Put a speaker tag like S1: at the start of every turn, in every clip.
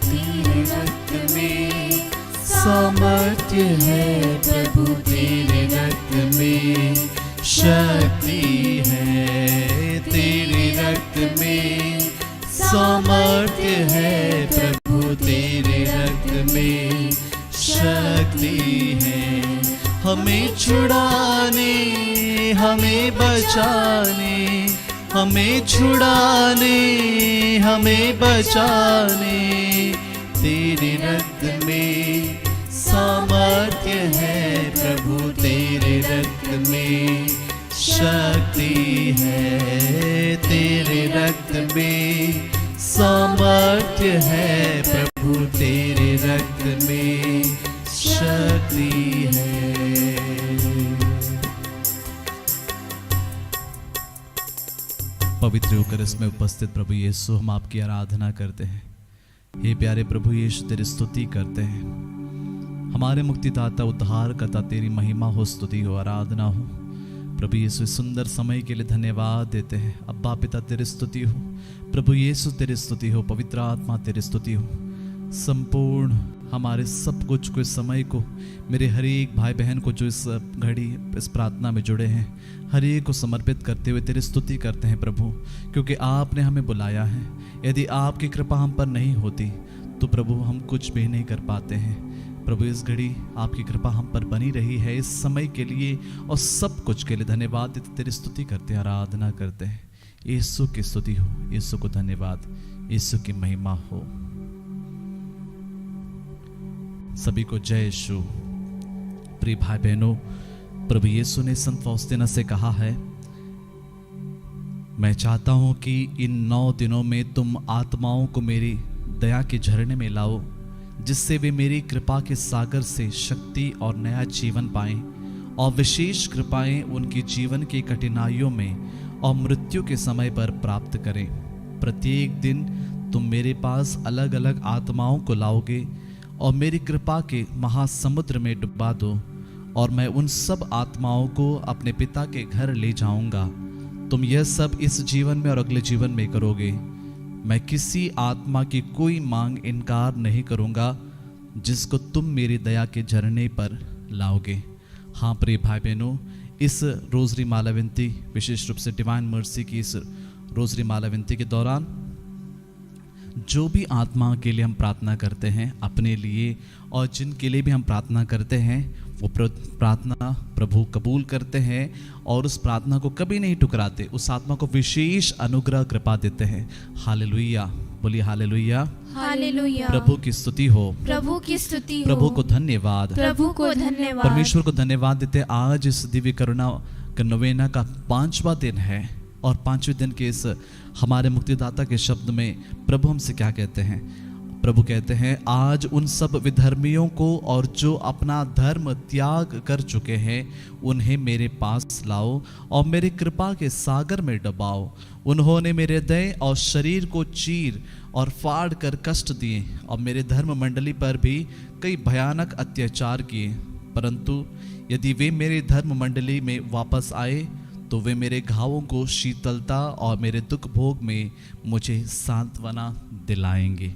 S1: तेरे रक्त में सामर्थ्य है प्रभु, तेरे रक्त में शक्ति है, तेरे रक्त में सामर्थ्य है प्रभु, तेरे रक्त में शक्ति है। हमें छुड़ाने, हमें बचाने, हमें छुड़ाने, हमें बचाने, तेरे रक्त में सामर्थ्य है प्रभु, तेरे रक्त में शक्ति है, तेरे रक्त में सामर्थ्य है प्रभु, तेरे रक्त में शक्ति है।
S2: पवित्र होकर इसमें उपस्थित प्रभु यीशु, हम आपकी आराधना करते हैं। हे प्यारे प्रभु यीशु, तेरी स्तुति करते हैं। हमारे मुक्तिदाता, उद्धारकर्ता, तेरी महिमा हो, स्तुति हो, आराधना हो। प्रभु यीशु, सुंदर समय के लिए धन्यवाद देते हैं। अब्बा पिता, तेरी स्तुति हो। प्रभु यीशु, तेरी स्तुति हो। पवित्र आत्मा, तेरी स्तुति हो। संपूर्ण हमारे सब कुछ को, इस समय को, मेरे हर एक भाई बहन को जो इस घड़ी इस प्रार्थना में जुड़े हैं, हर एक को समर्पित करते हुए तेरी स्तुति करते हैं प्रभु, क्योंकि आपने हमें बुलाया है। यदि आपकी कृपा हम पर नहीं होती तो प्रभु हम कुछ भी नहीं कर पाते हैं। प्रभु इस घड़ी आपकी कृपा हम पर बनी रही है, इस समय के लिए और सब कुछ के लिए धन्यवाद देते, तेरी स्तुति करते हैं, आराधना करते हैं। यीशु की स्तुति हो, यीशु को धन्यवाद, यीशु की महिमा हो। सभी को जय यीशु। प्रिय भाई बहनों, प्रभु यीशु ने संत फौस्तीना से कहा है, मैं चाहता हूं कि इन 9 दिनों में तुम आत्माओं को मेरी दया के झरने में लाओ, जिससे वे मेरी कृपा के सागर से शक्ति और नया जीवन पाएं, और विशेष कृपाएं उनके जीवन की कठिनाइयों में और मृत्यु के समय पर प्राप्त करें। प्रत्येक दिन तुम मेरे पास अलग अलग आत्माओं को लाओगे और मेरी कृपा के महासमुद्र में डुबा दो, और मैं उन सब आत्माओं को अपने पिता के घर ले जाऊंगा। तुम यह सब इस जीवन में और अगले जीवन में करोगे। मैं किसी आत्मा की कोई मांग इनकार नहीं करूंगा जिसको तुम मेरी दया के झरने पर लाओगे। हाँ प्रिय भाई बहनों, इस रोजरी माला विनती, विशेष रूप से डिवाइन मर्सी की इस रोजरी माला विनती के दौरान जो भी आत्मा के लिए हम प्रार्थना करते हैं, अपने लिए और जिनके लिए भी हम प्रार्थना करते हैं, वो प्रार्थना प्रभु कबूल करते हैं और उस प्रार्थना को कभी नहीं ठुकराते, उस आत्मा को विशेष अनुग्रह कृपा देते हैं। हालेलुया, बोलिए हालेलुया,
S1: हालेलुया।
S2: प्रभु की स्तुति हो,
S1: प्रभु की स्तुति हो,
S2: प्रभु को धन्यवाद,
S1: प्रभु को धन्यवाद,
S2: परमेश्वर को धन्यवाद देते। आज इस दिव्य करुणा का नवेना का 5वां दिन है और 5वें दिन के इस हमारे मुक्तिदाता के शब्द में प्रभु हमसे क्या कहते हैं? प्रभु कहते हैं, आज उन सब विधर्मियों को और जो अपना धर्म त्याग कर चुके हैं उन्हें मेरे पास लाओ और मेरी कृपा के सागर में डुबाओ। उन्होंने मेरे हृदय और शरीर को चीर और फाड़ कर कष्ट दिए और मेरे धर्म मंडली पर भी कई भयानक अत्याचार किए, परंतु यदि वे मेरे धर्म मंडली में वापस आए तो वे मेरे घावों को शीतलता और मेरे दुख भोग में मुझे सांत्वना दिलाएंगे।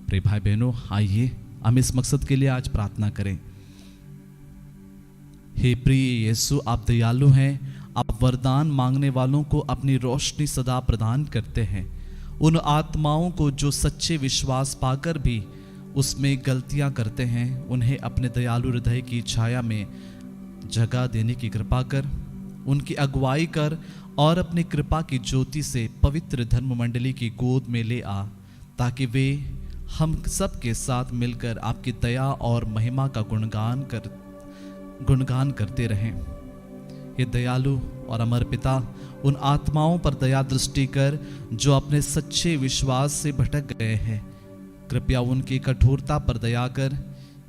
S2: प्रिय भाई बहनों, आइए हम इस मकसद के लिए आज प्रार्थना करें। हे प्रिय यीशु, आप दयालु हैं, आप वरदान मांगने वालों को अपनी रोशनी सदा प्रदान करते हैं। उन आत्माओं को जो सच्चे विश्वास पाकर भी उसमें गलतियां करते हैं, उन्हें अपने दयालु हृदय की छाया में जगह देने की कृपा कर, उनकी अगुवाई कर और अपनी कृपा की ज्योति से पवित्र धर्म मंडली की गोद में ले आ, ताकि वे हम सब के साथ मिलकर आपकी दया और महिमा का गुणगान करते रहें। ये दयालु और अमर पिता, उन आत्माओं पर दया दृष्टि कर जो अपने सच्चे विश्वास से भटक गए हैं। कृपया उनकी कठोरता पर दया कर।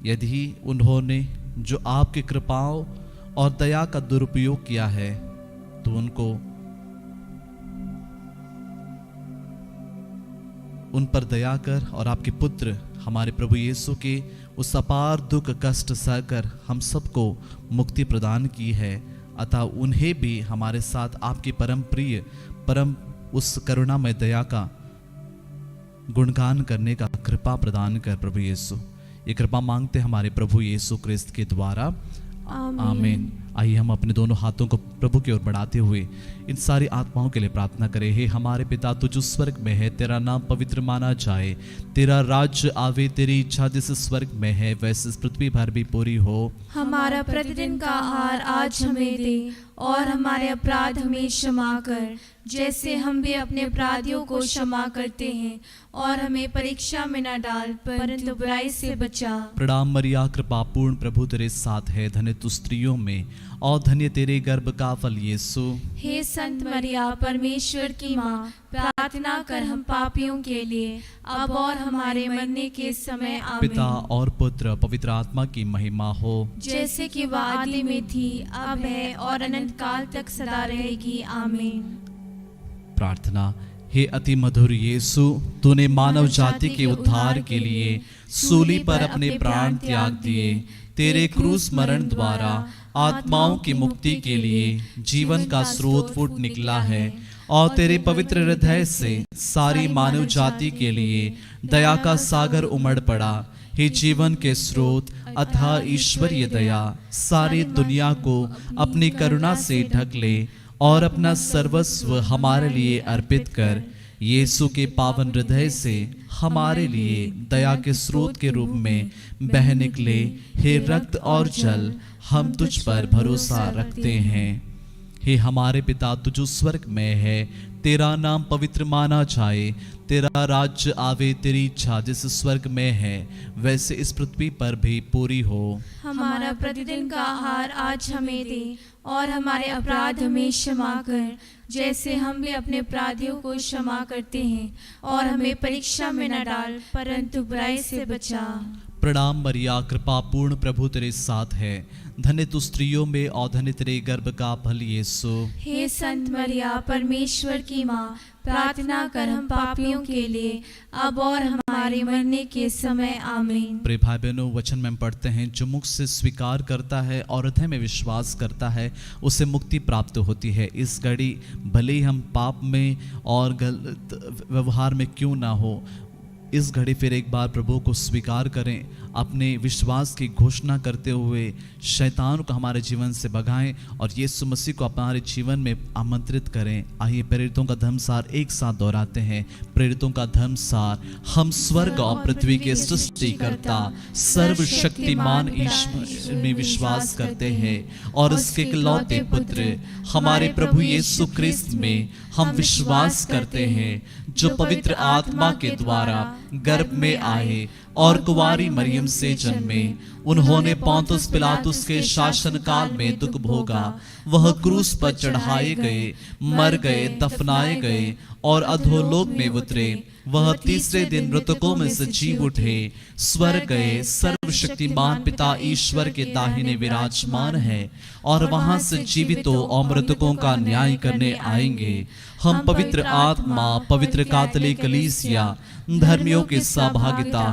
S2: यदि उन्होंने जो आपकी कृपाओं और दया का दुरुपयोग किया है तो उन पर दया कर और आपके पुत्र हमारे प्रभु यीशु के उस अपार दुख कष्ट सहकर हम सबको मुक्ति प्रदान की है, अतः उन्हें भी हमारे साथ आपकी परम प्रिय परम उस करुणामय दया का गुणगान करने का कृपा प्रदान कर प्रभु यीशु। ये कृपा मांगते हमारे प्रभु यीशु क्रिस्त के द्वारा, आमीन। आइए हम अपने दोनों हाथों को प्रभु की ओर बढ़ाते हुए इन सारी आत्माओं के लिए प्रार्थना करें। हे हमारे पिता, तू जो स्वर्ग में है, तेरा नाम पवित्र माना जाए, तेरा राज्य आवे, तेरी इच्छा जैसे स्वर्ग में है वैसे इस पृथ्वी पर भी पूरी हो।
S1: हमारा प्रतिदिन का आहार आज हमें दे, और हमारे अपराध हमें क्षमा कर, जैसे हम भी अपने अपराधियों को क्षमा करते हैं, और हमें परीक्षा में न डाल, परंतु बुराई से बचा।
S2: प्रणाम मरिया, कृपा पूर्ण प्रभु तेरे साथ है, धन्य तू स्त्रियों में और धन्य तेरे गर्भ का फल यीशु।
S1: हे संत मरिया, परमेश्वर की माँ, प्रार्थना कर हम पापियों के लिए, अब और हमारे मरने के समय, आमीन।
S2: पिता और पुत्र पवित्र आत्मा की महिमा हो,
S1: जैसे कि वह आदि में थी, अब है और अनंत काल तक सदा रहेगी, आमीन।
S2: प्रार्थना। हे अति मधुर यीशु, तूने मानव जाति के उद्धार के लिए सूली पर अपने प्राण त्याग दिए। तेरे क्रूस मरण द्वारा आत्माओं की मुक्ति के लिए जीवन का स्रोत फूट निकला है, और तेरे पवित्र हृदय से सारी मानव जाति के लिए दया का सागर उमड़ पड़ा। हे जीवन के स्रोत अथाह ईश्वरीय दया, सारी दुनिया को अपनी करुणा से ढक ले और अपना सर्वस्व हमारे लिए अर्पित कर। यीशु के पावन हृदय से हमारे लिए दया के स्रोत के रूप में बह निकले। हे रक्त और जल, हम तुझ पर भरोसा रखते हैं। हे हमारे पिता, तू जो स्वर्ग में है, तेरा नाम पवित्र माना जाए, तेरा राज्य आवे, तेरी इच्छा जैसे स्वर्ग में है वैसे इस पृथ्वी पर भी पूरी हो।
S1: हमारा प्रतिदिन का आहार आज हमें दे, और हमारे अपराध हमें क्षमा कर, जैसे हम भी अपने अपराधियों को क्षमा करते हैं, और हमें परीक्षा में न डाल, परंतु बुराई से बचा।
S2: प्रणाम मरिया, कृपा पूर्ण प्रभु तेरे साथ है, धन्य तू स्त्रियों में और धन्य तेरे गर्भ का फल यीशु।
S1: हे संत मरिया, परमेश्वर की माँ, प्रार्थना कर हम पापियों के लिए, अब और हमारे मरने के समय, आमीन।
S2: प्रिय भाई बहनों, वचन में हम पढ़ते हैं, जो मुख से स्वीकार करता है और हृदय में विश्वास करता है उसे मुक्ति प्राप्त होती है। इस घड़ी भले ही हम पाप में और गलत व्यवहार में क्यों ना हो, इस घड़ी फिर एक बार प्रभु को स्वीकार करें, अपने विश्वास की घोषणा करते हुए शैतान को हमारे जीवन से भगाएं और यीशु मसीह को हमारे जीवन में आमंत्रित करें। आइए प्रेरितों का धर्मसार एक साथ दोहराते हैं। प्रेरितों का धर्मसार। हम स्वर्ग और पृथ्वी के सृष्टिकर्ता सर्वशक्तिमान ईश्वर में विश्वास करते हैं और उसके इकलौते पुत्र हमारे प्रभु यीशु क्रिस्त में हम विश्वास करते हैं, जो पवित्र आत्मा के द्वारा गर्भ में आए और कुंवारी मरियम से जन्मे। उन्होंने पोंतुस पिलातुस के शासन काल में दुख भोगा, वह क्रूस पर चढ़ाए गए, मर गए, दफनाए गए और अधोलोक में उतरे। वह तीसरे दिन मृतकों में से जी उठे, स्वर्ग गए, सर्वशक्तिमान पिता ईश्वर के दाहिने विराजमान है और वहां से जीवितों और मृतकों का न्याय करने आएंगे। हम पवित्र आत्मा, पवित्र कैथोलिक कलीसिया, धर्मियों की सहभागिता,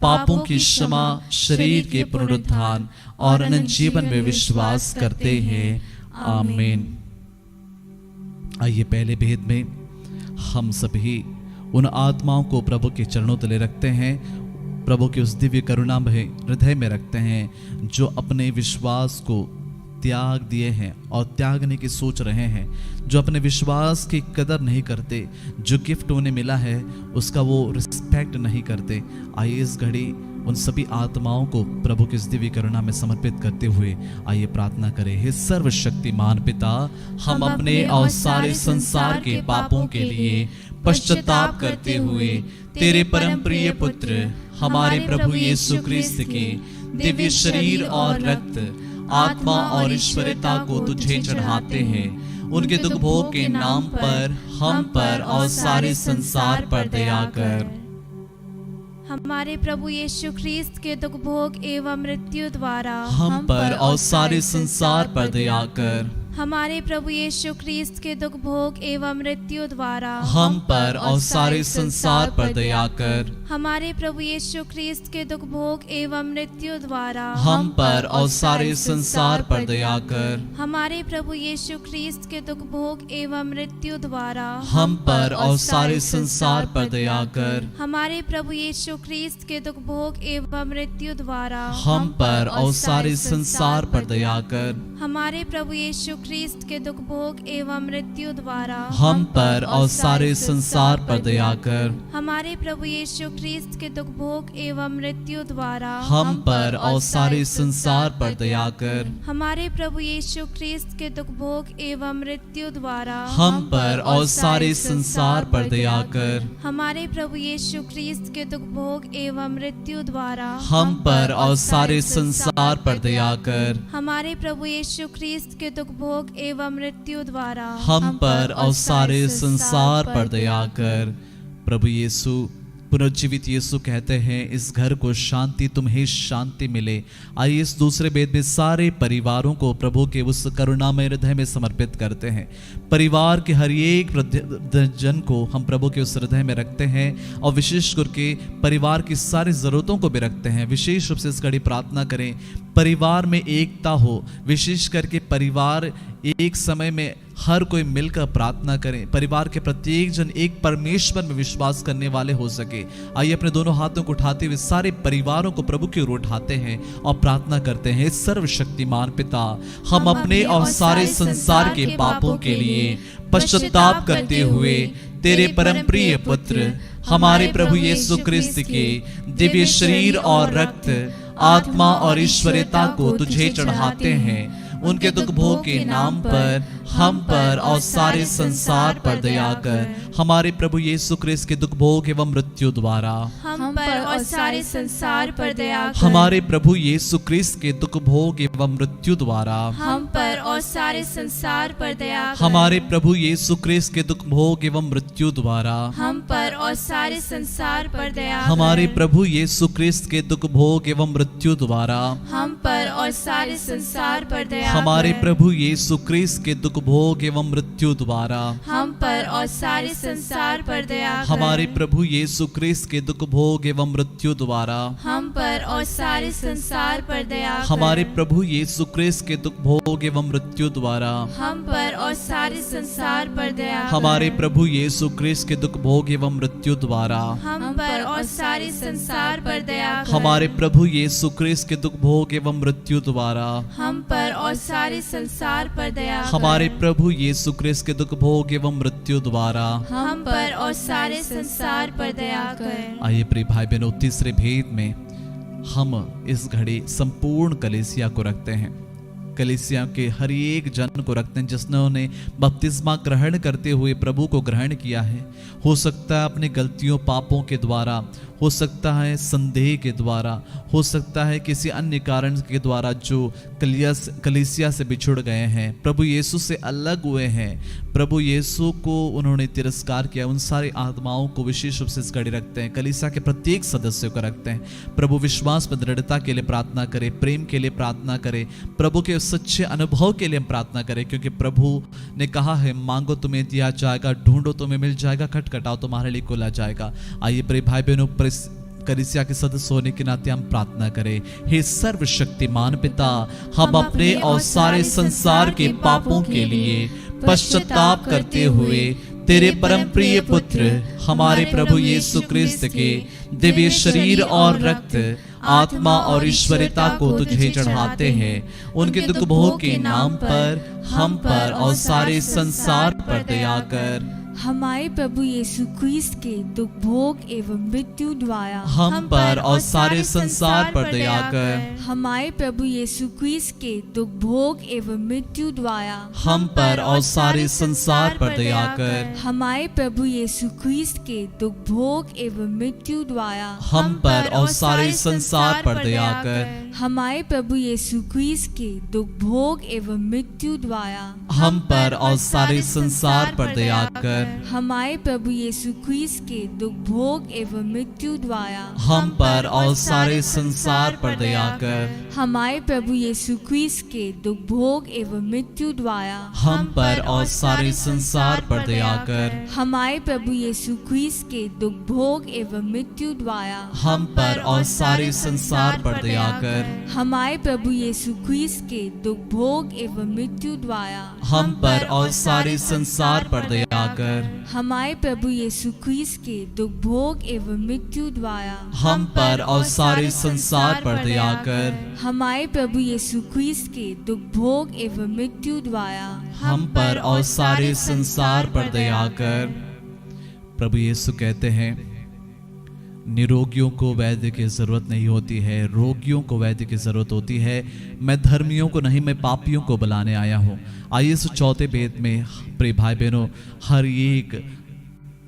S2: पापों की क्षमा, शरीर के पुनरुत्थान और अनंत जीवन में विश्वास करते हैं, आमीन। आइए पहले भेद में हम सभी उन आत्माओं को प्रभु के चरणों तले रखते हैं, प्रभु के उस दिव्य करुणा में हृदय में रखते हैं, जो अपने विश्वास को त्याग दिए हैं और त्यागने की सोच रहे हैं, जो अपने विश्वास की कदर नहीं करते, जो गिफ्ट उन्हें मिला है उसका वो रिस्पेक्ट नहीं करते। आइए इस घड़ी उन सभी आत्माओं को प्रभु की दिव्य करुणा में समर्पित करते हुए आइए प्रार्थना करें। हे सर्वशक्तिमान पिता, हम अपने और सारे संसार के पापों के लिए पश्चाताप करते हुए तेरे परम प्रिय पुत्र हमारे प्रभु यीशु क्रिस्त के दिव्य शरीर और रक्त, आत्मा और ईश्वरता को तुझे चढ़ाते हैं। उनके दुख भोग के नाम पर हम पर और सारे संसार पर दया कर।
S1: हमारे प्रभु यीशु ख्रीस्त के दुख भोग एवं मृत्यु द्वारा
S2: हम पर और सारे संसार पर दया कर।
S1: हमारे प्रभु यीशु ख्रीस्त के दुख भोग एवं मृत्यु द्वारा
S2: हम पर और सारे संसार पर दया कर।
S1: हमारे प्रभु यीशु ख्रीस्त के दुख भोग एवं मृत्यु द्वारा
S2: हम पर और सारे संसार पर दया कर।
S1: हमारे प्रभु यीशु ख्रीस्त के दुख भोग एवं मृत्यु द्वारा
S2: हम पर और सारे संसार पर दया कर।
S1: हमारे प्रभु यीशु ख्रीस्त के दुख भोग एवं मृत्यु द्वारा
S2: हम पर और सारे संसार पर दया कर।
S1: हमारे प्रभु यीशु ख्रीस्त के दुख भोग एवं मृत्यु द्वारा
S2: हम पर और सारे संसार पर दया कर।
S1: हमारे प्रभु यीशु ख्रीस्त के दुख भोग एवं मृत्यु द्वारा
S2: हम पर और सारे संसार पर दया कर।
S1: हमारे प्रभु यीशु ख्रीस्त के दुख भोग एवं मृत्यु द्वारा
S2: हम पर और सारे संसार पर दया कर।
S1: हमारे प्रभु यीशु ख्रीस्त के दुख भोग एवं मृत्यु द्वारा
S2: हम पर और सारे संसार पर दया कर।
S1: हमारे प्रभु यीशु ख्रीस्त के दुख भोग एवं मृत्यु द्वारा
S2: हम पर और सारे संसार पर दया कर। प्रभु यीशु, पुनर्जीवित यीशु कहते हैं, इस घर को शांति, तुम्हें शांति मिले। आइए इस दूसरे वेद में सारे परिवारों को प्रभु के उस करुणामय हृदय में समर्पित करते हैं। परिवार के हर एक जन को हम प्रभु के उस हृदय में रखते हैं और विशेष करके परिवार की सारी जरूरतों को भी रखते हैं। विशेष रूप से इस घड़ी प्रार्थना करें, परिवार में एकता हो, विशेष करके परिवार एक समय में हर कोई मिलकर प्रार्थना करें। परिवार के प्रत्येक जन एक परमेश्वर में विश्वास करने वाले हो सके। आइए अपने दोनों हाथों को उठाते हुए सारे परिवारों को प्रभु की ओर उठाते हैं और प्रार्थना करते हैं। सर्वशक्तिमान पिता, हम अपने और सारे संसार के पापों के लिए पश्चाताप करते हुए तेरे परम प्रिय पुत्र हमारे प्रभु यीशु ख्रीस्त के दिव्य शरीर और रक्त, आत्मा और ईश्वरीयता को तुझे चढ़ाते हैं। उनके दुख भोग के नाम पर हम पर और सारे संसार पर दया कर। हमारे प्रभु यीशु ख्रीस्त के दुख भोग एवं मृत्यु द्वारा
S1: हम पर और सारे संसार पर दया कर।
S2: हमारे प्रभु यीशु ख्रीस्त के दुख भोग एवं मृत्यु द्वारा
S1: हम पर और सारे संसार पर दया कर।
S2: हमारे प्रभु यीशु ख्रीस्त के दुख भोग एवं मृत्यु द्वारा
S1: हम पर और सारे संसार पर दया कर।
S2: हमारे प्रभु यीशु ख्रीस्त के दुख भोग एवं मृत्यु द्वारा
S1: हम पर और सारे संसार पर दया कर।
S2: हमारे प्रभु यीशु ख्रीस्त के दुख भोग एवं मृत्यु द्वारा
S1: हम पर और सारे संसार पर दया कर।
S2: हमारे प्रभु यीशु ख्रीस्त के दुख भोग एवं मृत्यु द्वारा
S1: हम पर और सारे संसार पर दया कर।
S2: हमारे प्रभु यीशु ख्रीस्त के दुख भोग एवं मृत्यु द्वारा
S1: हम पर और सारे संसार पर दया कर।
S2: हमारे प्रभु यीशु ख्रीस्त के दुख भोग एवं मृत्यु द्वारा
S1: हम पर और सारे संसार पर दया कर।
S2: हमारे प्रभु यीशु ख्रीस्त के दुख भोग एवं मृत्यु द्वारा
S1: हम पर और सारे संसार पर दया कर।
S2: हमारे प्रभु यीशु ख्रीस्त के दुख भोग एवं मृत्यु द्वारा
S1: हम पर और सारे संसार पर दया कर।
S2: आइए प्रिय भाई बहनों, तीसरे भेद में हम इस घड़ी संपूर्ण कलीसिया को रखते हैं। कलीसिया के हर एक जन को रखते हैं जिसने बपतिस्मा ग्रहण करते हुए प्रभु को ग्रहण किया है। हो सकता है अपनी गलतियों पापों के द्वारा, हो सकता है संदेह के द्वारा, हो सकता है किसी अन्य कारण के द्वारा जो कलीसिया से बिछुड़ गए हैं, प्रभु यीशु से अलग हुए हैं, प्रभु यीशु को उन्होंने तिरस्कार किया। उन सारी आत्माओं को विशेष रूप से इस घड़ी रखते हैं। कलीसिया के प्रत्येक सदस्य को रखते हैं। प्रभु विश्वास में दृढ़ता के लिए प्रार्थना करें, प्रेम के लिए प्रार्थना करें, प्रभु के सच्चे अनुभव के लिए हम प्रार्थना करें, क्योंकि प्रभु ने कहा है, मांगो तुम्हें दिया जाएगा, ढूंढो तुम्हें मिल जाएगा, खटखटाओ तुम्हारे लिए खोला जाएगा। आइए प्रिय भाई बहनों, कलीसिया के सदस्य होने के नाते हम प्रार्थना करें। हे सर्वशक्तिमान पिता, हम अपने और सारे संसार के पापों के लिए पश्चाताप करते हुए तेरे परम प्रिय पुत्र हमारे प्रभु यीशु ख्रीस्त के दिव्य शरीर और रक्त, आत्मा और ईश्वरीयता को तुझे चढ़ाते हैं। उनके दुख भोग के नाम पर हम पर और सारे संसार पर दया कर।
S3: हमारे प्रभु यीशु ख्रीस्त के दुख भोग एवं मृत्यु द्वारा
S2: हम पर और सारे संसार पर दया कर।
S3: हमारे प्रभु यीशु ख्रीस्त के दुख भोग एवं मृत्यु द्वारा
S2: हम पर और सारे संसार पर दया कर।
S3: हमारे प्रभु यीशु ख्रीस्त के दुख भोग एवं मृत्यु द्वारा
S2: हम पर और सारे संसार पर दया कर।
S3: हमारे प्रभु यीशु क्रिस्त के दुख भोग एवं मृत्यु द्वारा
S2: हम पर और सारे संसार पर दया कर।
S3: हमारे प्रभु यीशु क्रिस्त के दुख भोग एवं मृत्यु द्वारा
S2: हम पर और सारे संसार पर दया कर।
S3: हमारे प्रभु यीशु क्रिस्त के दुख भोग एवं मृत्यु द्वारा
S2: हम पर और सारे संसार पर दया कर।
S3: हमारे प्रभु यीशु क्रिस्त के दुख भोग एवं मृत्यु द्वारा
S2: हम पर और सारे संसार पर दया कर।
S3: हमारे प्रभु यीशु क्रिस्त के दुख भोग एवं मृत्यु द्वारा
S2: हम पर और सारे संसार पर दया कर।
S3: हमारे प्रभु यीशु क्रिस्त के दुख भोग एवं मृत्यु द्वारा
S2: हम पर और सारे संसार पर दया कर।
S3: हमारे प्रभु यीशु क्रिस्त के दुख भोग एवं मृत्यु द्वारा
S2: हम पर और सारे संसार पर दया कर। प्रभु यीशु कहते हैं, निरोगियों को वैद्य की जरूरत नहीं होती है, रोगियों को वैद्य की जरूरत होती है। मैं धर्मियों को नहीं, मैं पापियों को बुलाने आया हूँ। आइए इस चौथे भेद में प्रिय भाई बहनों, हर एक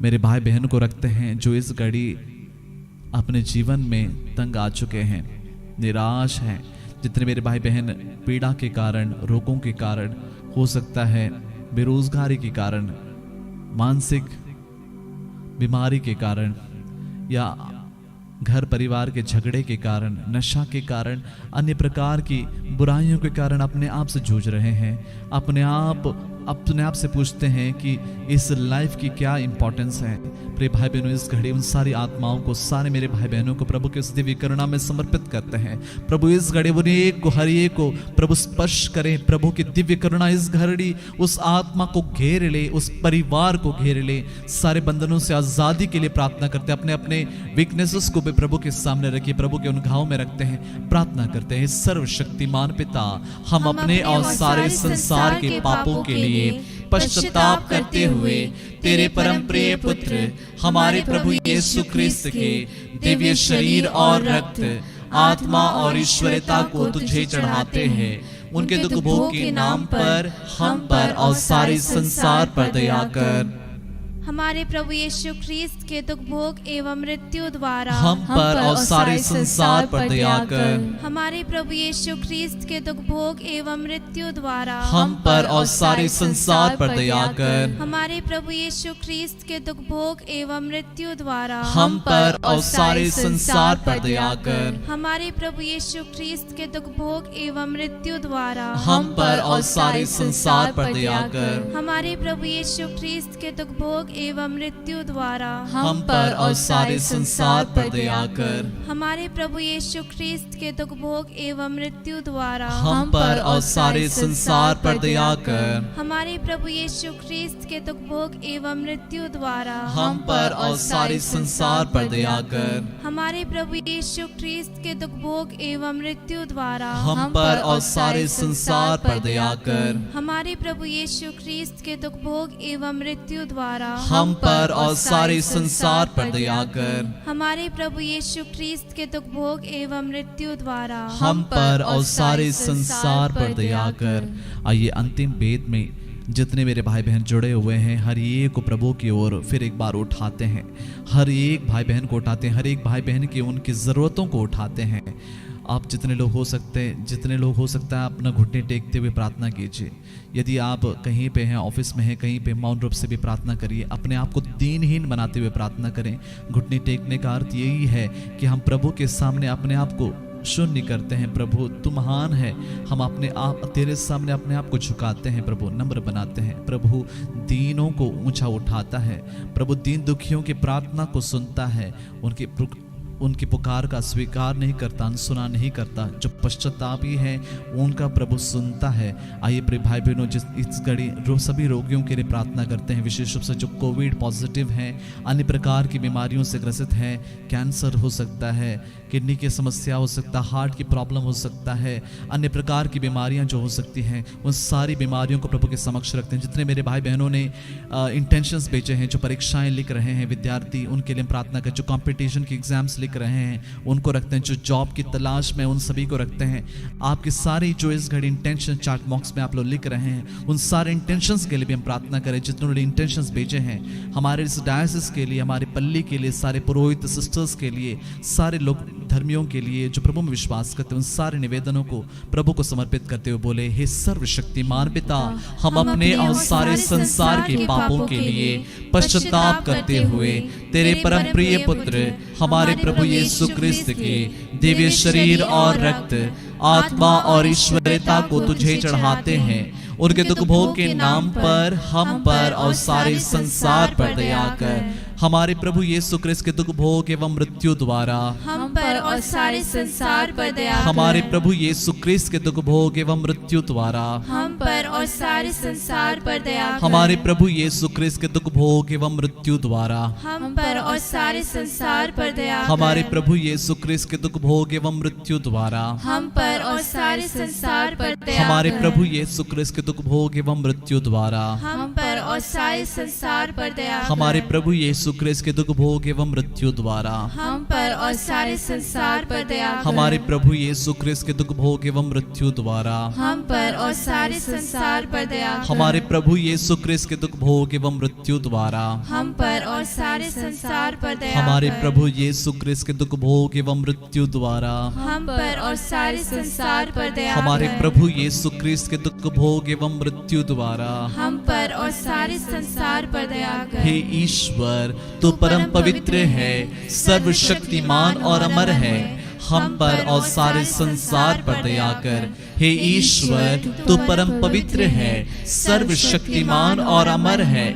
S2: मेरे भाई बहन को रखते हैं जो इस घड़ी अपने जीवन में तंग आ चुके हैं, निराश हैं। जितने मेरे भाई बहन पीड़ा के कारण, रोगों के कारण, हो सकता है बेरोजगारी के कारण, मानसिक बीमारी के कारण, या घर परिवार के झगड़े के कारण, नशा के कारण, अन्य प्रकार की बुराइयों के कारण अपने आप से जूझ रहे हैं, अपने आप से पूछते हैं कि इस लाइफ की क्या इंपॉर्टेंस है। प्रिय भाई बहनों, इस घड़ी उन सारी आत्माओं को, सारे मेरे भाई बहनों को प्रभु के उस दिव्य करुणा में समर्पित करते हैं। प्रभु इस घड़ी हर एक को प्रभु स्पर्श करें। प्रभु की दिव्य करुणा इस घड़ी उस आत्मा को घेर ले, उस परिवार को घेर ले। सारे बंधनों से आजादी के लिए प्रार्थना करते हैं। अपने अपने वीकनेसेस को भी प्रभु के सामने रखिए, प्रभु के उन घावों में रखते हैं, प्रार्थना करते हैं। सर्वशक्तिमान पिता, हम अपने और सारे संसार के पापों के लिए पश्चाताप करते हुए तेरे परम प्रिय पुत्र हमारे प्रभु यीशु क्रिस्त के दिव्य शरीर और रक्त, आत्मा और ईश्वरता को तुझे चढ़ाते हैं। उनके दुख भोग के नाम पर हम पर और सारे संसार पर दया कर।
S1: हमारे प्रभु यीशु ख्रीस्त के दुख भोग एवं मृत्यु द्वारा
S2: हम पर और सारे संसार पर दया कर।
S1: हमारे प्रभु यीशु ख्रीस्त के दुख भोग एवं मृत्यु द्वारा
S2: हम पर और सारे संसार पर दया कर।
S1: हमारे प्रभु यीशु ख्रीस्त के दुख भोग एवं मृत्यु द्वारा
S2: हम पर और सारे संसार पर दया कर।
S1: हमारे प्रभु यीशु ख्रीस्त के दुख भोग एवं मृत्यु द्वारा
S2: हम पर और सारे संसार पर दया कर।
S1: हमारे प्रभु यीशु ख्रीस्त के दुख भोग एवं मृत्यु द्वारा
S2: हम पर और सारे संसार पर दया कर।
S1: हमारे प्रभु यीशु ख्रीस्त के दुख भोग एवं मृत्यु द्वारा
S2: हम पर और सारे संसार पर दया कर।
S1: हमारे प्रभु यीशु ख्रीस्त के दुख भोग एवं मृत्यु द्वारा
S2: हम पर और सारे संसार पर दया कर।
S1: हमारे प्रभु यीशु ख्रीस्त के दुख भोग एवं मृत्यु द्वारा
S2: हम पर और सारे संसार पर दया कर।
S1: हमारे प्रभु यीशु ख्रीस्त के दुख भोग एवं मृत्यु द्वारा
S2: हम पर और सारे संसार पर दया कर।
S1: हमारे प्रभु यीशु ख्रीस्त के दुख भोग एवं मृत्यु द्वारा
S2: हम पर और सारे संसार पर दया कर। आइए अंतिम वेद में जितने मेरे भाई बहन जुड़े हुए हैं, हर एक को प्रभु की ओर फिर एक बार उठाते हैं। हर एक भाई बहन को उठाते हैं, हर एक भाई बहन की उनकी ज़रूरतों को उठाते हैं। आप जितने लोग हो सकता है अपना घुटने टेकते हुए प्रार्थना कीजिए। यदि आप कहीं पे हैं, ऑफिस में हैं, कहीं पे मौन रूप से भी प्रार्थना करिए। अपने आप को दीनहीन बनाते हुए प्रार्थना करें। घुटने टेकने का अर्थ यही है कि हम प्रभु के सामने अपने आप को शून्य करते हैं। प्रभु तू महान है, हम अपने आप तेरे सामने अपने आप को झुकाते हैं। प्रभु नम्र बनाते हैं। प्रभु दीनों को ऊंचा उठाता है। प्रभु दीन दुखियों की प्रार्थना को सुनता है, उनकी पुकार का स्वीकार नहीं करता, अनसुना नहीं करता। जो पश्चातापी है उनका प्रभु सुनता है। आइए प्रिय भाई बहनों, जिस इस घड़ी सभी रोगियों के लिए प्रार्थना करते हैं, विशेष रूप से जो कोविड पॉजिटिव हैं, अन्य प्रकार की बीमारियों से ग्रसित हैं। कैंसर हो सकता है, किडनी की समस्या हो सकता है, हार्ट की प्रॉब्लम हो सकता है, अन्य प्रकार की बीमारियां जो हो सकती हैं, उन सारी बीमारियों को प्रभु के समक्ष रखते हैं। जितने मेरे भाई बहनों ने इंटेंशंस भेजे हैं, जो परीक्षाएं लिख रहे हैं विद्यार्थी, उनके लिए प्रार्थना करें। जो कॉम्पिटिशन की एग्जाम्स लिख रहे हैं उनको रखते हैं। जो जॉब की तलाश में, उन सभी को रखते हैं। आपकी सारी जो इस घड़ी इंटेंशन चार्ट बॉक्स में आप लोग लिख रहे हैं, उन सारे इंटेंशंस के लिए भी हम प्रार्थना करें। जितने उन्होंने इंटेंशंस भेजे हैं हमारे इस डायसिस के लिए, हमारे पल्ली के लिए, सारे पुरोहित सिस्टर्स के लिए, सारे लोग धर्मियों के लिए, जो प्रभु में विश्वास करते हैं, उन सारे निवेदनों को प्रभु को समर्पित करते हुए बोले, हे सर्वशक्तिमान पिता, हम अपने और सारे संसार के पापों के लिए पश्चाताप करते हुए तेरे परम प्रिय पुत्र हमारे प्रभु यीशु क्रिस्त के दिव्य शरीर और रक्त, आत्मा और ईश्वरता को तुझे चढ़ाते हैं। उनके दुख भोग के नाम पर हम पर और सारे संसार पर दया कर। हमारे प्रभु यीशु क्रिस्त के दुख भोग एवं मृत्यु द्वारा
S1: हम पर और सारे संसार पर दया कर।
S2: हमारे प्रभु यीशु क्रिस्त के दुख भोग एवं मृत्यु द्वारा
S1: हम पर और सारे संसार पर दया कर।
S2: हमारे प्रभु यीशु क्रिस्त के दुख भोग एवं मृत्यु द्वारा
S1: हम पर और सारे संसार पर दया कर।
S2: हमारे प्रभु यीशु क्रिस्त के दुख भोग एवं मृत्यु द्वारा
S1: हम पर और सारे संसार पर दया
S2: हमारे
S1: कर।
S2: प्रभु यीशु क्रिस्त के दुख भोग एवं मृत्यु द्वारा
S1: हम पर और सारे संसार पर दया कर।
S2: हमारे प्रभु यीशु क्रिस्त के दुख भोग एवं मृत्यु द्वारा
S1: हम पर और सारे संसार पर दया कर।
S2: हमारे प्रभु यीशु क्रिस्त के दुख भोग एवं मृत्यु द्वारा
S1: हम पर और सारे संसार पर दया कर।
S2: हमारे प्रभु यीशु क्रिस्त के दुख भोग एवं मृत्यु द्वारा
S1: हम पर और सारे संसार पर दया
S2: हमारे
S1: कर।
S2: प्रभु यीशु क्रिस्त के दुख भोग एवं मृत्यु द्वारा
S1: हम पर और सारे संसार पर दया
S2: हमारे
S1: कर।
S2: प्रभु यीशु क्रिस्त के दुख भोग एवं मृत्यु द्वारा
S1: हम पर और सारे संसार पर दया कर।
S2: हे ईश्वर, तू परम पवित्र है, सर्वशक्तिमान और अमर है, हम पर और सारे संसार पर दया कर। हे ईश्वर, तू परम पवित्र है, सर्वशक्तिमान और अमर है,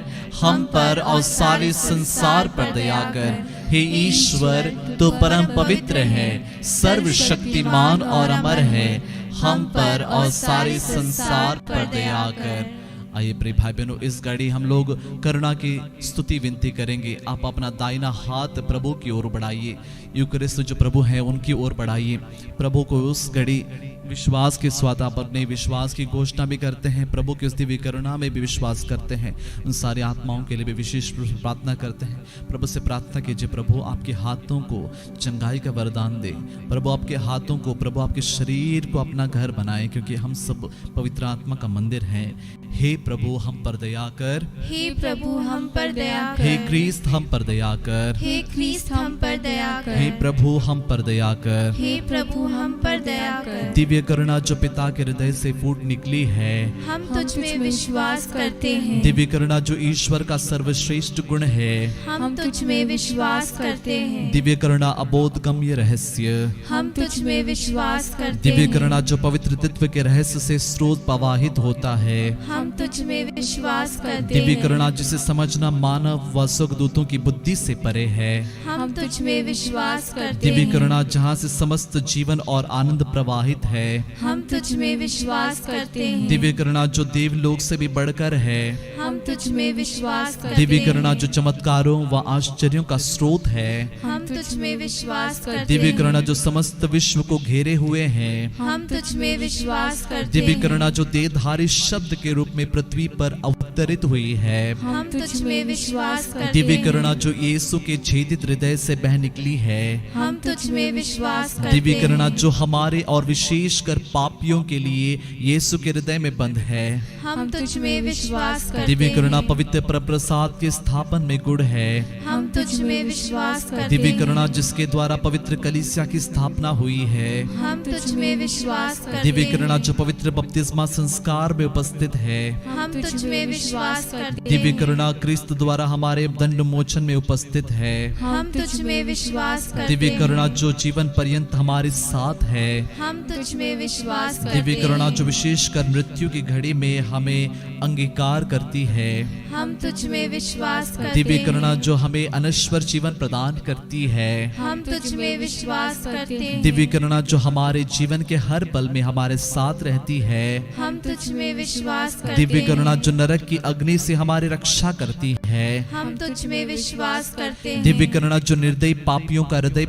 S2: हम पर और सारे संसार पर दया कर। हे ईश्वर, तू परम पवित्र है, सर्वशक्तिमान और अमर है, हम पर और सारे संसार पर दया कर। आइए प्रिय भाई बहनों, इस घड़ी हम लोग करुणा की स्तुति विनती करेंगे। आप अपना दाहिना हाथ प्रभु की ओर बढ़ाइए, यूकरिस्त जो प्रभु हैं उनकी ओर बढ़ाइए। प्रभु को उस घड़ी विश्वास के साथ आप अपने विश्वास की घोषणा भी करते हैं, प्रभु की उस दिव्य करुणा में भी विश्वास करते हैं। उन सारी आत्माओं के लिए भी विशेष प्रार्थना करते हैं। प्रभु से प्रार्थना कीजिए, प्रभु आपके हाथों को चंगाई का वरदान दे। प्रभु आपके हाथों को, प्रभु आपके शरीर को अपना घर बनाए, क्योंकि हम सब पवित्र आत्मा का मंदिर हैं। हे प्रभु हम पर दया कर।
S1: हे प्रभु हम पर दया कर।
S2: हे क्रिस्त हम पर दया कर।
S1: हे क्रिस्त हम पर दया कर।
S2: हे प्रभु हम पर दया कर।
S1: हे प्रभु हम पर दया कर।
S2: दिव्य करुणा जो पिता के हृदय से फूट निकली है,
S1: हम तुझ में विश्वास करते हैं।
S2: दिव्य करुणा जो ईश्वर का सर्वश्रेष्ठ गुण है,
S1: हम तुझ में विश्वास करते हैं।
S2: दिव्य करुणा अबोधगम्य रहस्य,
S1: हम तुझ में विश्वास करते
S2: दिव्य
S1: हैं।
S2: करुणा जो पवित्र तत्व के रहस्य से स्रोत प्रवाहित होता है,
S1: हम तुझ में विश्वास करते
S2: दिव्य
S1: हैं।
S2: करुणा जिसे समझना मानव व स्वर्गदूतों की बुद्धि से परे है,
S1: हम तुझ में विश्वास करते
S2: दिव्य
S1: हैं।
S2: करुणा जहाँ से समस्त जीवन और आनंद प्रवाहित है,
S1: हम तुझ में विश्वास करते हैं।
S2: दिव्य करुणा जो देवलोक से भी बढ़कर है,
S1: हम तुझ में विश्वास करते
S2: दिव्य
S1: हैं।
S2: करुणा जो चमत्कारों व आश्चर्यों का स्रोत है,
S1: हम तुझ में विश्वास करते
S2: दिव्य
S1: हैं।
S2: करुणा जो समस्त विश्व को घेरे हुए हैं,
S1: हम तुझ में विश्वास करते
S2: दिव्य
S1: हैं।
S2: करुणा जो देहधारी शब्द के रूप में पृथ्वी पर अवतरित हुई है,
S1: हम तुझ में विश्वास करते
S2: दिव्य
S1: हैं।
S2: करुणा जो यीशु के छेदित हृदय से बह निकली है,
S1: हम तुझ में विश्वास करते
S2: दिव्य
S1: हैं।
S2: करुणा जो हमारे और विशेषकर पापियों के लिए यीशु के हृदय में बंद है,
S1: हम तुझ में विश्वास करते
S2: दिव्य करुणा
S1: हैं।
S2: पवित्र प्रसाद के स्थापन में गुड़ है,
S1: हम तुझ में विश्वास करते
S2: दिव्य
S1: हैं।
S2: करुणा जिसके द्वारा पवित्र कलीसिया की स्थापना हुई है,
S1: हम तुझ में विश्वास करते
S2: दिव्य
S1: हैं।
S2: करुणा जो पवित्र बपतिस्मा संस्कार में उपस्थित है,
S1: हम तुझ में विश्वास करते हैं।
S2: दिव्य करुणा क्रिस्त द्वारा हमारे दंड मोचन में उपस्थित है,
S1: हम तुझ में विश्वास करते
S2: दिव्य
S1: हैं।
S2: करुणा जो जीवन पर्यंत हमारे साथ है,
S1: हम तुझ में विश्वास करते
S2: दिव्य करुणा
S1: हैं।
S2: जो विशेषकर मृत्यु की घड़ी में हमें अंगीकार करती है,
S1: हम तुझ में विश्वास करते
S2: दिव्य
S1: हैं।
S2: करुणा जो हमें अनश्वर जीवन प्रदान करती है,
S1: हम तुझ में विश्वास करते हैं।
S2: दिव्य करुणा जो हमारे जीवन के हर पल में हमारे साथ रहती है,
S1: हम तुझ में विश्वास करते
S2: दिव्य
S1: हैं।
S2: करुणा जो नरक की अग्नि से हमारी रक्षा करती है,
S1: हम तुझ में विश्वास करते हैं।
S2: दिव्य करुणा जो निर्दयी पापियों का हृदय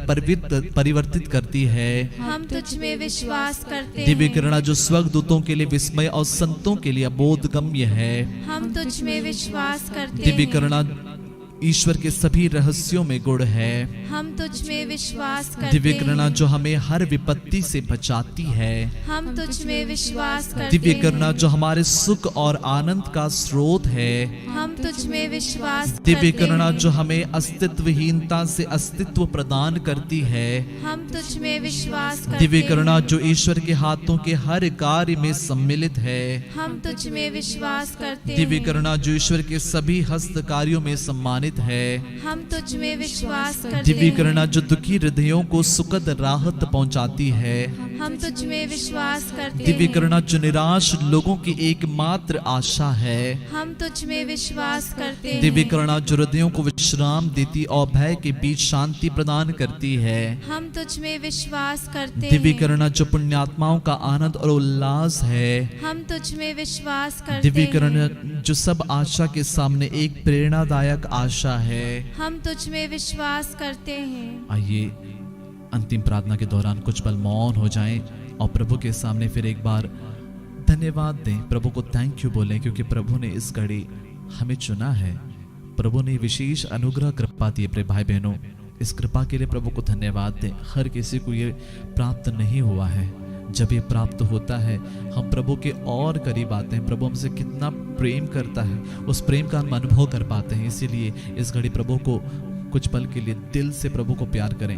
S2: परिवर्तित करती है,
S1: हम तुझ में विश्वास करते हैं।
S2: दिव्य करुणा जो स्वर्गदूतों के लिए विस्मय और संतों के लिए अबोधगम्य है,
S1: हम तुझ में विश्वास करते
S2: दिव्य
S1: हैं।
S2: करुणा ईश्वर के सभी रहस्यों में गुण है।
S1: हम तुझ में विश्वास करते
S2: दिव्य करुणा
S1: हैं।
S2: जो हमें हर विपत्ति से बचाती है।
S1: हम तुझ में विश्वास करते
S2: दिव्य
S1: हैं।
S2: करुणा जो हमारे सुख और आनंद का स्रोत है।
S1: हम तुझ में विश्वास
S2: दिव्य
S1: करते
S2: करुणा
S1: हैं।
S2: जो हमें अस्तित्वहीनता से अस्तित्व प्रदान करती है।
S1: हम तुझ में विश्वास करते
S2: दिव्य
S1: हैं।
S2: करुणा जो ईश्वर के हाथों के हर कार्य में सम्मिलित है।
S1: हम तुझ में विश्वास करते
S2: दिव्य
S1: हैं।
S2: करुणा जो ईश्वर के सभी हस्त कार्यों में सम्मानित है।
S1: हम तुझ में विश्वास करते
S2: दिव्य
S1: हैं।
S2: करुणा जो दुखी हृदयों को सुखद राहत पहुंचाती है।
S1: हम तुझ में विश्वास करते
S2: दिव्य
S1: हैं।
S2: करुणा जो निराश लोगों की एकमात्र आशा है।
S1: हम तुझ में विश्वास करते हैं।
S2: दिव्य करुणा जो हृदयों को विश्राम देती और भय के बीच शांति प्रदान करती है।
S1: हम तुझ में विश्वास करते
S2: दिव्य
S1: हैं।
S2: करुणा जो पुण्यात्माओं का आनंद और उल्लास है।
S1: हम तुझ में विश्वास करते
S2: दिव्य
S1: हैं।
S2: करुणा जो सब आशा के सामने एक प्रेरणादायक आशा है।
S1: हम तुझ में विश्वास करते हैं।
S2: आइए अंतिम प्रार्थना के दौरान कुछ पल मौन हो जाएं और प्रभु के सामने फिर एक बार धन्यवाद दें, प्रभु को थैंक यू बोलें, क्योंकि प्रभु ने इस घड़ी हमें चुना है। प्रभु ने विशेष अनुग्रह कृपा दी अपने भाई बहनों, इस कृपा के लिए प्रभु को धन्यवाद दें। हर किसी को ये प्राप्त नहीं हुआ है। जब ये प्राप्त होता है हम प्रभु के और करीब आते हैं। प्रभु हमसे कितना प्रेम करता है, उस प्रेम का हम अनुभव कर पाते हैं। इसीलिए इस घड़ी प्रभु को कुछ पल के लिए दिल से प्रभु को प्यार करें।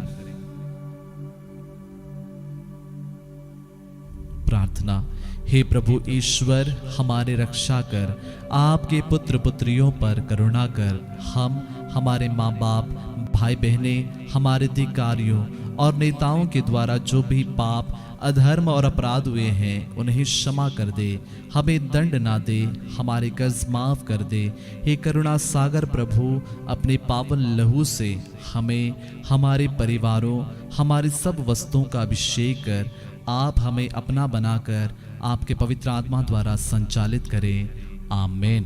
S2: प्रार्थना। हे प्रभु ईश्वर, हमारे रक्षा कर, आपके पुत्र पुत्रियों पर करुणा कर। हम, हमारे माँ बाप, भाई बहने, हमारे अधिकारियों और नेताओं के द्वारा जो भी पाप, अधर्म और अपराध हुए हैं उन्हें क्षमा कर दे, हमें दंड ना दे, हमारे कर्ज माफ कर दे। हे करुणा सागर प्रभु, अपने पावन लहू से हमें, हमारे परिवारों, हमारी सब वस्तुओं का अभिषेक कर आप हमें अपना बनाकर आपके पवित्र आत्मा द्वारा संचालित करें। आमीन।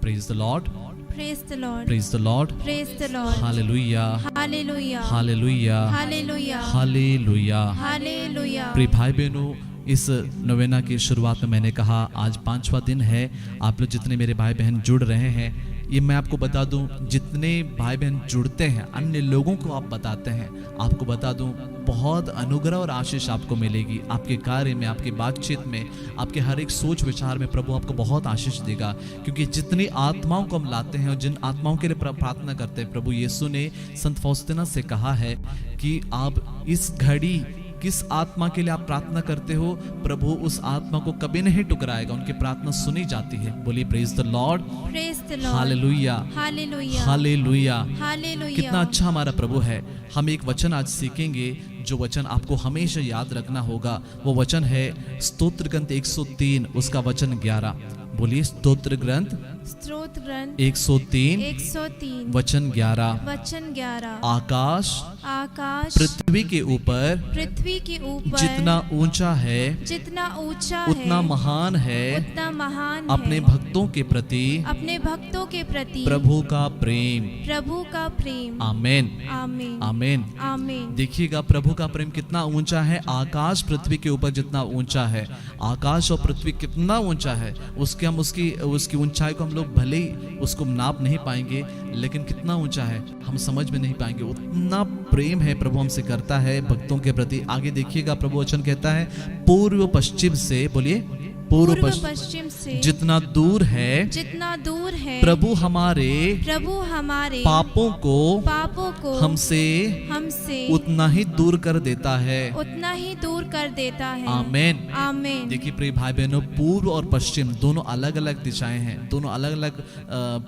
S2: Praise the Lord,
S1: praise the Lord,
S2: praise the Lord,
S1: praise the Lord,
S2: hallelujah,
S1: hallelujah,
S2: hallelujah,
S1: hallelujah,
S2: hallelujah.
S1: Hallelujah.
S2: प्रिय भाई बहनों, इस नवेना की शुरुआत में मैंने कहा आज 5वां दिन है। आप लोग जितने मेरे भाई बहन जुड़ रहे हैं, ये मैं आपको बता दूं, जितने भाई बहन जुड़ते हैं अन्य लोगों को आप बताते हैं, आपको बता दूं बहुत अनुग्रह और आशीष आपको मिलेगी। आपके कार्य में, आपकी बातचीत में, आपके हर एक सोच विचार में प्रभु आपको बहुत आशीष देगा। क्योंकि जितनी आत्माओं को हम लाते हैं और जिन आत्माओं के लिए प्रार्थना करते हैं, प्रभु यीशु ने संत फौस्तीना से कहा है कि आप इस घड़ी किस आत्मा के लिए आप प्रार्थना करते हो, प्रभु उस आत्मा को कभी नहीं टुकराएगा, उनकी प्रार्थना सुनी जाती है। बोलिए praise the Lord,
S1: praise the Lord,
S2: hallelujah,
S1: hallelujah,
S2: hallelujah.
S1: Hallelujah.
S2: कितना अच्छा हमारा प्रभु है। हम एक वचन आज सीखेंगे, जो वचन आपको हमेशा याद रखना होगा। वो वचन है स्तोत्र ग्रंथ 103 उसका वचन 11। बोलिए स्तोत्र ग्रंथ,
S1: स्तोत्र ग्रंथ
S2: 103
S1: 103
S2: वचन 11।
S1: वचन 11।
S2: आकाश
S1: आकाश
S2: पृथ्वी के ऊपर
S1: पृथ्वी के ऊपर
S2: जितना ऊंचा है,
S1: जितना ऊंचा
S2: उतना
S1: है,
S2: महान है
S1: उतना महान
S2: अपने
S1: है
S2: भक्तों के प्रति
S1: अपने भक्तों के प्रति
S2: प्रभु का प्रेम।
S1: प्रभु का प्रेम।
S2: आमीन,
S1: आमीन,
S2: आमीन।
S1: आमीन।
S2: देखिएगा प्रभु का प्रेम कितना ऊंचा है। आकाश पृथ्वी के ऊपर जितना ऊंचा है, आकाश और पृथ्वी कितना ऊंचा है, उसके हम उसकी ऊंचाई को हम लोग भले ही उसको नाप नहीं पाएंगे, लेकिन कितना ऊंचा है हम समझ में नहीं पाएंगे। उतना प्रेम है प्रभु हमसे करता है भक्तों के प्रति। आगे देखिएगा प्रभु वचन कहता है पूर्व पश्चिम से, बोलिए पूर्व
S1: पश्चिम से
S2: जितना दूर है,
S1: जितना दूर है
S2: प्रभु हमारे पापों को हमसे उतना ही दूर कर देता है।
S1: उतना ही दूर कर देता है।
S2: आमीन,
S1: आमीन।
S2: देखिए प्रिय भाई बहनों, पूर्व और पश्चिम दोनों अलग अलग दिशाएं हैं, दोनों अलग अलग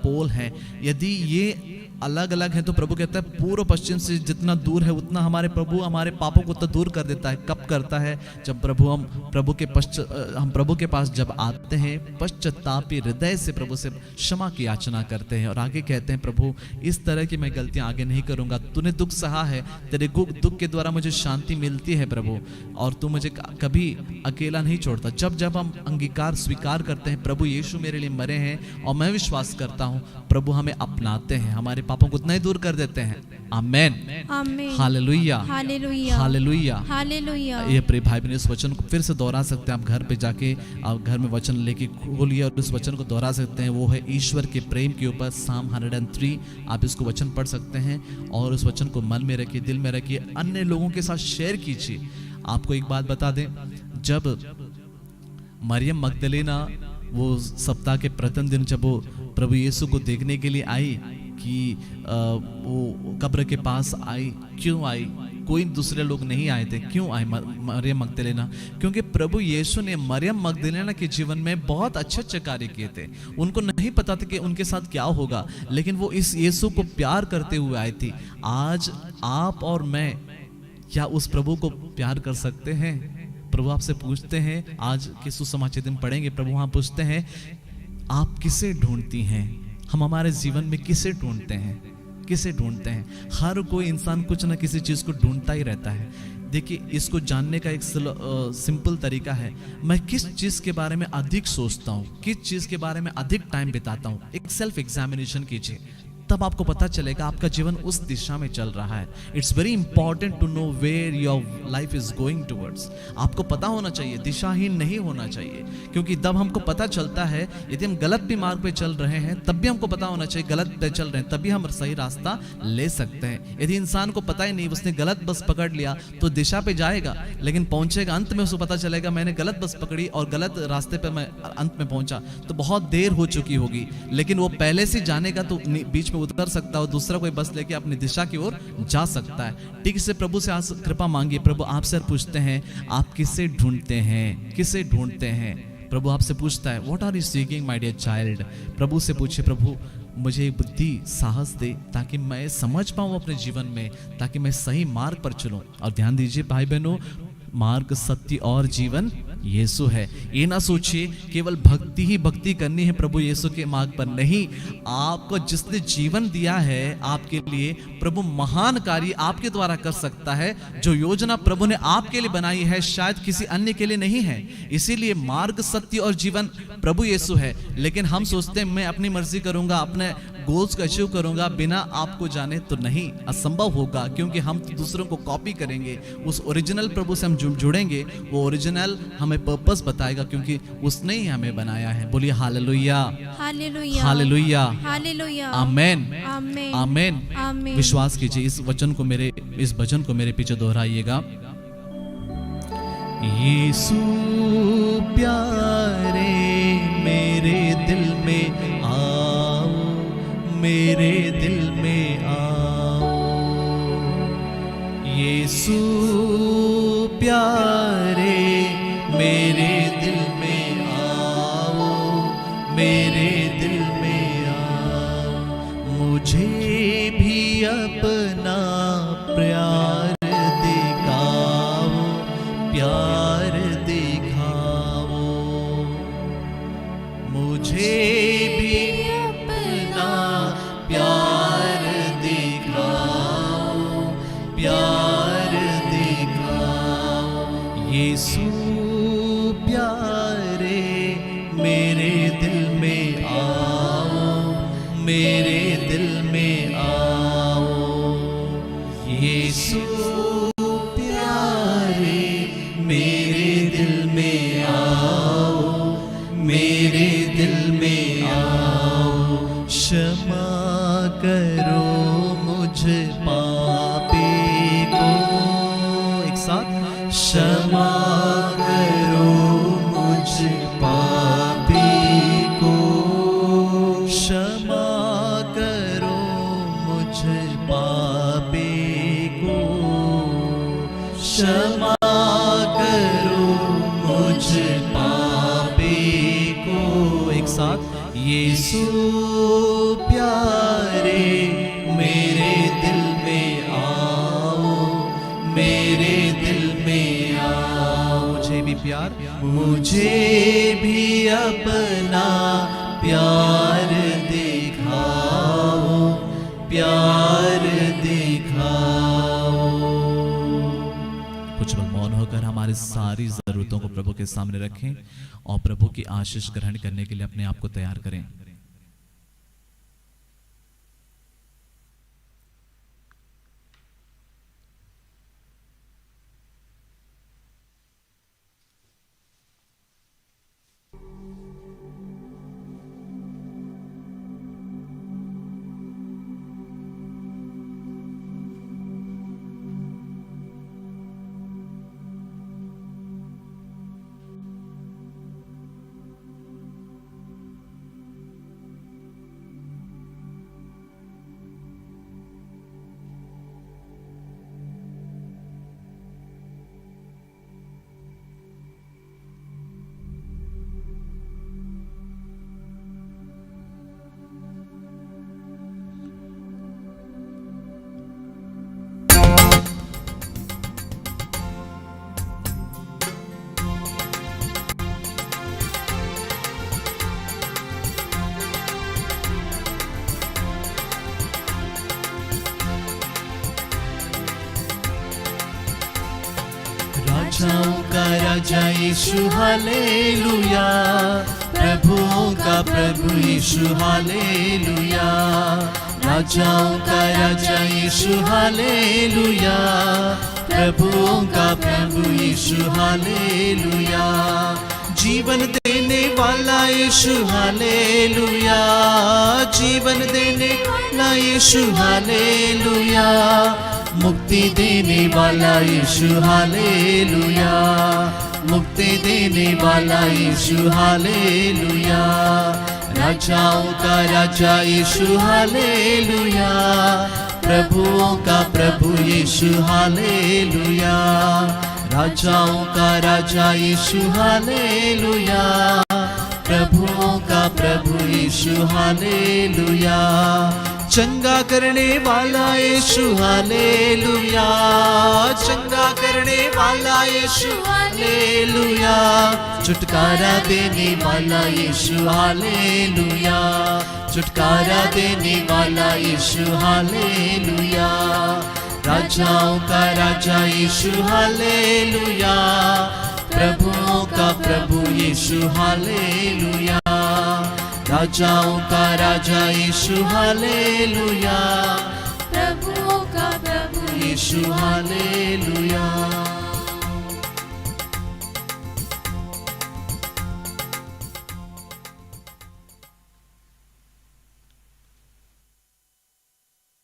S2: पोल हैं। यदि ये अलग अलग है तो प्रभु कहता है पूर्व पश्चिम से जितना दूर है उतना हमारे प्रभु हमारे पापों को तो दूर कर देता है। कब करता है? जब हम प्रभु के पास जब आते हैं, पश्चातापी हृदय से प्रभु से क्षमा की याचना करते हैं और आगे कहते हैं प्रभु इस तरह की मैं गलतियां आगे नहीं करूंगा। तूने दुख सहा है, तेरे दुख के द्वारा मुझे शांति मिलती है प्रभु, और तू मुझे कभी अकेला नहीं छोड़ता। जब हम अंगीकार स्वीकार करते हैं प्रभु यीशु मेरे लिए मरे हैं और मैं विश्वास करता हूँ, प्रभु हमें अपनाते हैं, हमारे पापों को उतना ही दूर कर देते हैं। आमेन,
S1: आमीन,
S2: हालेलुया,
S1: हालेलुया,
S2: हालेलुया।
S1: हालेलुया।
S2: ये प्रिय भाई बहन, इस वचन को फिर से दोहरा सकते हैं आप घर पे जाके, आप घर में वचन लेके खोलिए और इस वचन को दोहरा सकते हैं। वो है ईश्वर के प्रेम के ऊपर साम 103। आप इसको वचन पढ़ सकते हैं और उस वचन को मन में रखिए, दिल में रखिए, अन्य लोगों के साथ शेयर कीजिए। आपको एक बात बता दें, जब मरियम मगदलेना वो सप्ताह के प्रथम दिन जब वो प्रभु यीशु को देखने के लिए आई कि वो कब्र के पास आई, क्यों आई? कोई दूसरे लोग नहीं आए थे। क्यों आए मरियम मगदलेना? क्योंकि प्रभु यीशु ने मरियम मगदलेना के जीवन में बहुत अच्छे अच्छे कार्य किए थे। उनको नहीं पता था कि उनके साथ क्या होगा, लेकिन वो इस यीशु को प्यार करते हुए आई थी। आज आप और मैं क्या उस प्रभु को प्यार कर सकते हैं? प्रभु आपसे पूछते हैं, आज के सुसमाचार दिन पढ़ेंगे, प्रभु वहां पूछते हैं आप किसे ढूंढती हैं? हम हमारे जीवन में किसे ढूंढते हैं? किसे ढूंढते हैं? हर कोई इंसान कुछ ना किसी चीज को ढूंढता ही रहता है। देखिए, इसको जानने का एक सिंपल तरीका है, मैं किस चीज के बारे में अधिक सोचता हूँ, किस चीज के बारे में अधिक टाइम बिताता हूँ। एक सेल्फ एग्जामिनेशन कीजिए, तब आपको पता चलेगा आपका जीवन उस दिशा में चल रहा है। It's very important to know where your life is going towards. आपको पता होना चाहिए, दिशाहीन नहीं होना चाहिए, क्योंकि तब हमको पता चलता है यदि हम गलत भी मार्ग पे चल रहे हैं, तब भी हमको पता होना चाहिए गलत पे चल रहे हैं, तभी हम सही रास्ता ले सकते हैं। यदि इंसान को पता ही नहीं, उसने गलत बस पकड़ लिया तो दिशा पे जाएगा, लेकिन पहुंचेगा अंत में उसको पता चलेगा मैंने गलत बस पकड़ी और गलत रास्ते पे मैं अंत में पहुंचा, तो बहुत देर हो चुकी होगी। लेकिन वो पहले से जानेगा तो बीच में उतर सकता है और दूसरा कोई बस लेके अपनी दिशा की ओर जा सकता है। ठीक से प्रभु से आज कृपा मांगिए। प्रभु आपसे पूछते हैं आप किसे ढूंढते हैं? किसे ढूंढते हैं? प्रभु आपसे पूछता है what are you seeking my dear child. प्रभु से पूछिए, प्रभु मुझे बुद्धि साहस दे ताकि मैं समझ पाऊं अपने जीवन में, ताकि मैं सही मार्ग पर चलूं। और ध्यान दीजिए भाई बहनों, मार्ग सत्य और जीवन यीशु है। ये ना सोचिए केवल भक्ति ही भक्ति करनी है प्रभु यीशु के मार्ग पर, नहीं। आपको जिसने जीवन दिया है आपके लिए, प्रभु महान कार्य आपके द्वारा कर सकता है। जो योजना प्रभु ने आपके लिए बनाई है शायद किसी अन्य के लिए नहीं है। इसीलिए मार्ग सत्य और जीवन प्रभु यीशु है। लेकिन हम सोचते हैं मैं अपनी मर्जी करूंगा, अपने गोल्स को अचीव करूंगा बिना आपको जाने, तो नहीं, असंभव होगा, क्योंकि हम दूसरों को कॉपी करेंगे। उस ओरिजिनल प्रभु से हम जुड़ेंगे, वो ओरिजिनल हमें पर्पस बताएगा, क्योंकि उसने ही हमें बनाया है। बोलिए हालेलुया,
S1: हालेलुया,
S2: हालेलुया,
S1: हालेलुया,
S2: आमेन,
S1: आमीन,
S2: आमेन।
S1: आमीन।
S2: विश्वास कीजिए, इस भजन को मेरे पीछे दोहराइएगा। यीशु प्यारे मेरे दिल में आओ, मेरे दिल में आओ। यीशु प्यारे मेरे दिल में आओ, मेरे दिल में आओ। मुझे भी अपना प्यार दिखाओ, प्यार दिखाओ। मुझे भी अपना प्यार दिखाओ, प्यार दिखाओ। यीशु प्यारे मेरे दिल में आओ, मेरे दिल में आओ। यीशु प्यारे मेरे दिल में आओ, मेरे दिल में आओ। क्षमा करो मुझ पापी को, एक साथ, क्षमा करो मुझ पापी को। क्षमा करो मुझ पापी को। क्षमा करो मुझ पापी को। एक साथ, यीशु प्यारे मेरे दिल में आओ, मेरे दिल में आओ। मुझे भी प्यार, मुझे भी अपना प्यार दिखाओ, प्यार दिखाओ। कुछ पल मौन होकर हमारी सारी जरूरतों को प्रभु के सामने रखें और प्रभु की आशीष ग्रहण करने के लिए अपने आप को तैयार करें। राजाओं का राजा यीशु हालेलुया, प्रभुओं का प्रभु यीशु हालेलुया, राजाओं का राजा यीशु हालेलुया, प्रभुओं का प्रभु यीशु हालेलुया, जीवन देने वाला यीशु हालेलुया, जीवन देने वाला यीशु हालेलुया, मुक्ति देने वाला यीशु हालेलुया, मुक्ति देने वाला यीशु हालेलुया, राजाओं का राजा यीशु हालेलुया, प्रभुओं का प्रभु यीशु हालेलुया, राजाओं का राजा यीशु हालेलुया, प्रभुओं का प्रभु यीशु हालेलुया, चंगा करने वाला यीशु हालेलुया, चंगा करने वाला यीशु हालेलुया, छुटकारा देने वाला यीशु हालेलुया, छुटकारा देने वाला यीशु हालेलुया, राजाओं का राजा यीशु हालेलुया, प्रभुओं का प्रभु यीशु हालेलुया, राजाओं का राजा यीशु हालेलुया, प्रभुओं का प्रभु यीशु हालेलुया।